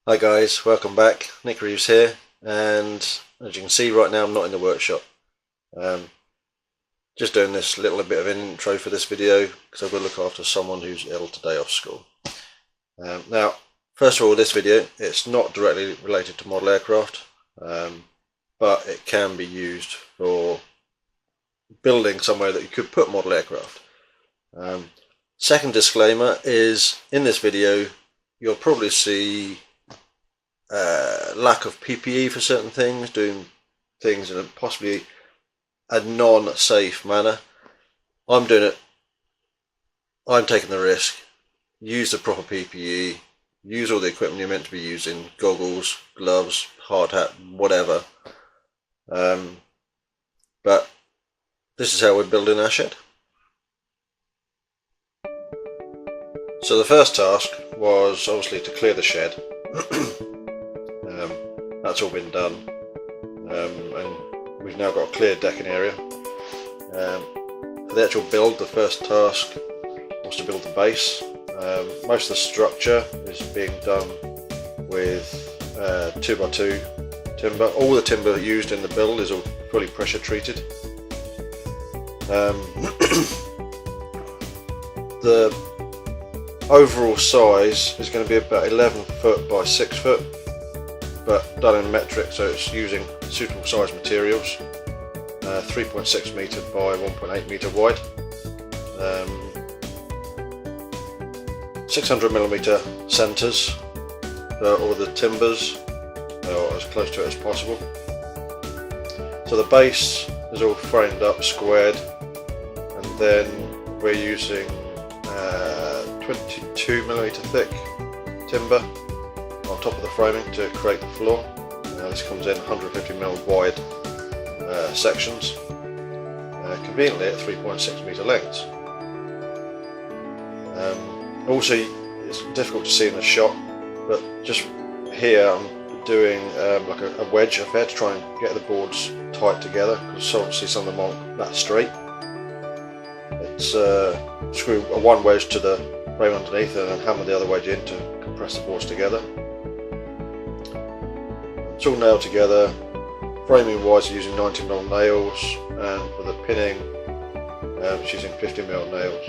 Hi guys, welcome back. Nick Reeves here, and as you can see right now I'm not in the workshop. Just doing this little bit of an intro for this video because I've got to look after someone who's ill today off school. Now, first of all, this video, it's not directly related to model aircraft, but it can be used for building somewhere that you could put model aircraft. Second disclaimer is, in this video you'll probably see lack of PPE for certain things, doing things in possibly a non-safe manner. I'm doing it, I'm taking the risk. Use the proper PPE, use all the equipment you're meant to be using, goggles, gloves, hard hat, whatever. But this is how we're building our shed. So the first task was obviously to clear the shed. That's all been done, and we've now got a clear decking area. For the actual build, the first task was to build the base. Most of the structure is being done with 2x2 timber. All the timber used in the build is all fully pressure treated. The overall size is going to be about 11 foot by 6 foot, but done in metric, so it's using suitable size materials. 3.6 metre by 1.8 metre wide, 600mm centres for all the timbers, or as close to it as possible. So the base is all framed up, squared, and then we're using 22mm thick timber on top of the framing to create the floor. This comes in 150mm wide sections, conveniently at 3.6 metre lengths. Also, it's difficult to see in the shot, but just here I'm doing like a wedge affair to try and get the boards tight together, because obviously some of them aren't that straight. It's screw one wedge to the frame underneath and then hammer the other wedge in to compress the boards together. It's all nailed together. Framing wise, using 90mm nails, and for the pinning, it's using 50mm nails.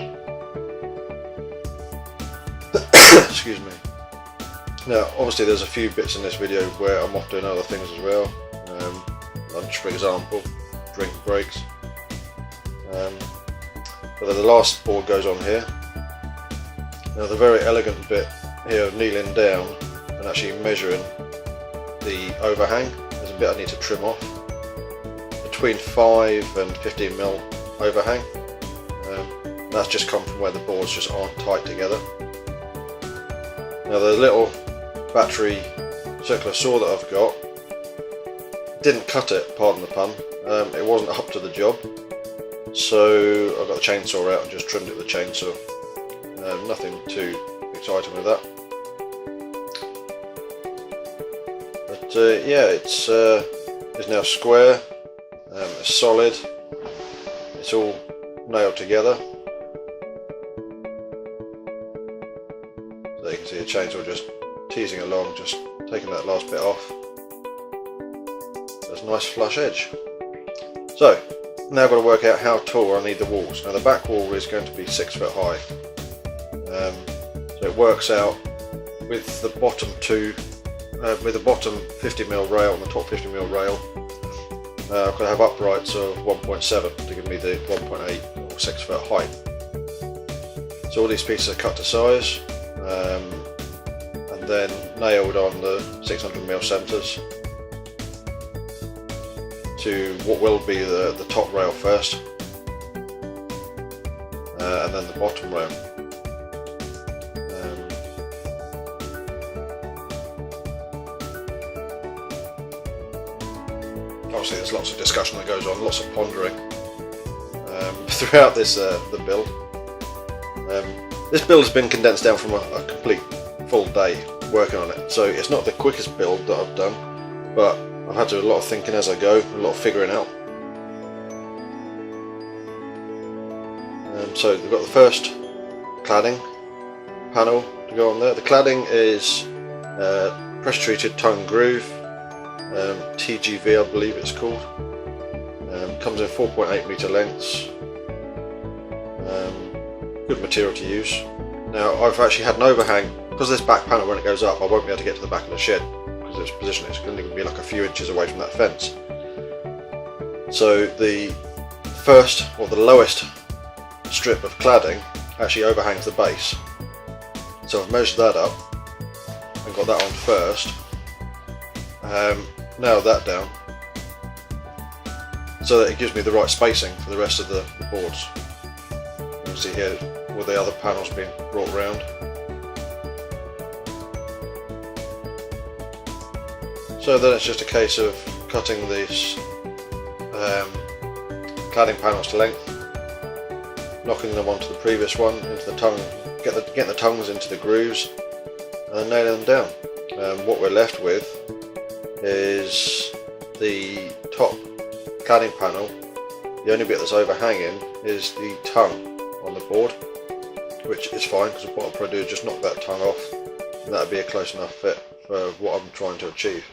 Excuse me. Now, obviously, there's a few bits in this video where I'm off doing other things as well. Lunch, for example, drink breaks. But the last board goes on here. Now, the very elegant bit here of kneeling down and actually measuring the overhang. There's a bit I need to trim off. Between 5 and 15mm overhang. That's just come from where the boards just aren't tight together. Now, the little battery circular saw that I've got didn't cut it, pardon the pun. It wasn't up to the job, so I got the chainsaw out and just trimmed it with the chainsaw. Nothing too exciting with that. But yeah, it's now square, it's solid, it's all nailed together. So you can see the chainsaw just teasing along, just taking that last bit off. There's a nice flush edge. So now I've got to work out how tall I need the walls. Now the back wall is going to be 6 foot high. So it works out with the bottom with the bottom 50mm rail and the top 50mm rail. I've got to have uprights of 1.7 to give me the 1.8 or 6 foot height. So all these pieces are cut to size, and then nailed on the 600mm centres to what will be the top rail first, and then the bottom rail. Obviously there's lots of discussion that goes on, lots of pondering throughout this the build. This build has been condensed down from a complete full day working on it, so it's not the quickest build that I've done, but I've had to do a lot of thinking as I go, a lot of figuring out. So we've got the first cladding panel to go on there. The cladding is pressure treated tongue and groove, TGV I believe it's called. Comes in 4.8 metre lengths. Good material to use. Now I've actually had an overhang, because this back panel when it goes up I won't be able to get to the back of the shed because its position is going to be like a few inches away from that fence. So the first or the lowest strip of cladding actually overhangs the base. So I've measured that up and got that on first. Nailed that down so that it gives me the right spacing for the rest of the boards. You can see here all the other panels being brought round. So then it's just a case of cutting these cladding panels to length, knocking them onto the previous one, into the tongue, getting the tongues into the grooves, and then nailing them down. What we're left with is the top cladding panel. The only bit that's overhanging is the tongue on the board, which is fine because what I'll probably do is just knock that tongue off, and that'll be a close enough fit for what I'm trying to achieve.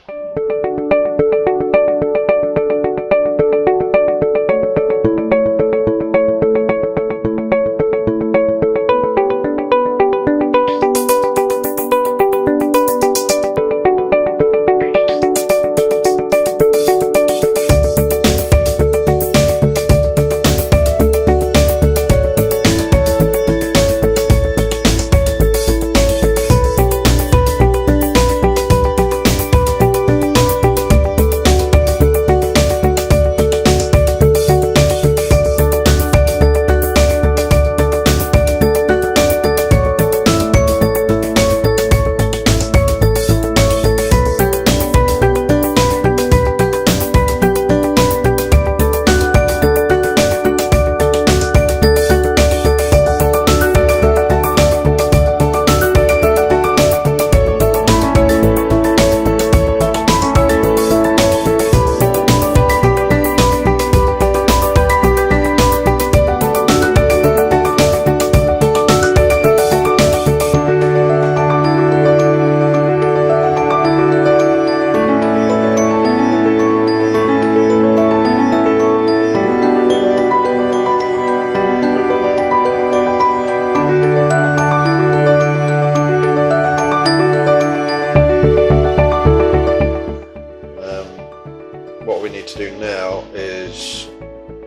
What we need to do now is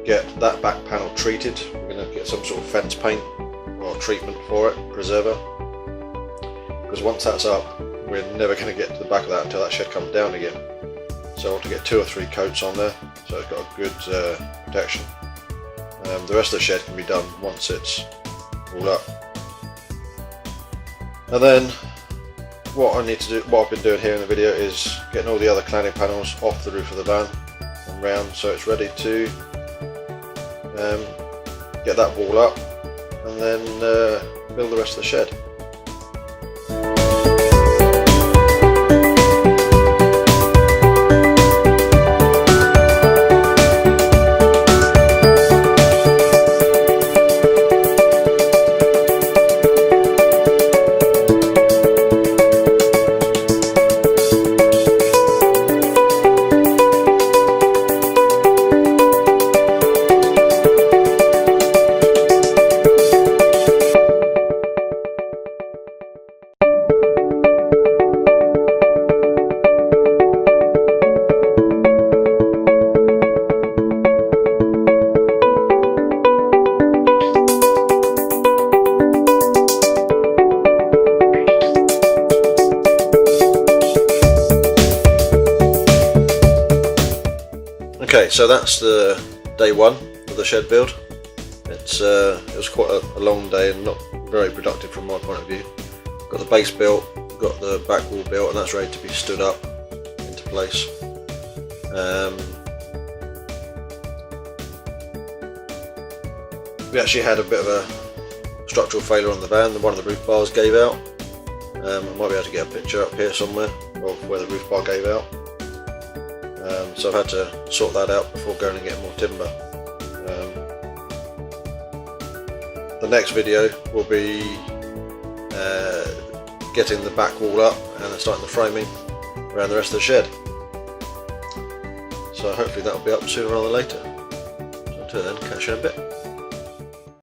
get that back panel treated. We're going to get some sort of fence paint or treatment for it, preserver, because once that's up we're never going to get to the back of that until that shed comes down again. So I want to get 2 or 3 coats on there so it's got a good protection. The rest of the shed can be done once it's all up. And then what I need to do, what I've been doing here in the video, is getting all the other cladding panels off the roof of the van and round so it's ready to get that wall up and then build the rest of the shed. Okay, so that's the day 1 of the shed build. It was quite a long day and not very productive from my point of view. Got the base built, got the back wall built, and that's ready to be stood up into place. We actually had a bit of a structural failure on the van. One of the roof bars gave out. I might be able to get a picture up here somewhere of where the roof bar gave out. So I've had to sort that out before going and getting more timber. The next video will be getting the back wall up and then starting the framing, around the rest of the shed. So hopefully that'll be up sooner rather than later. So until then, catch you in a bit.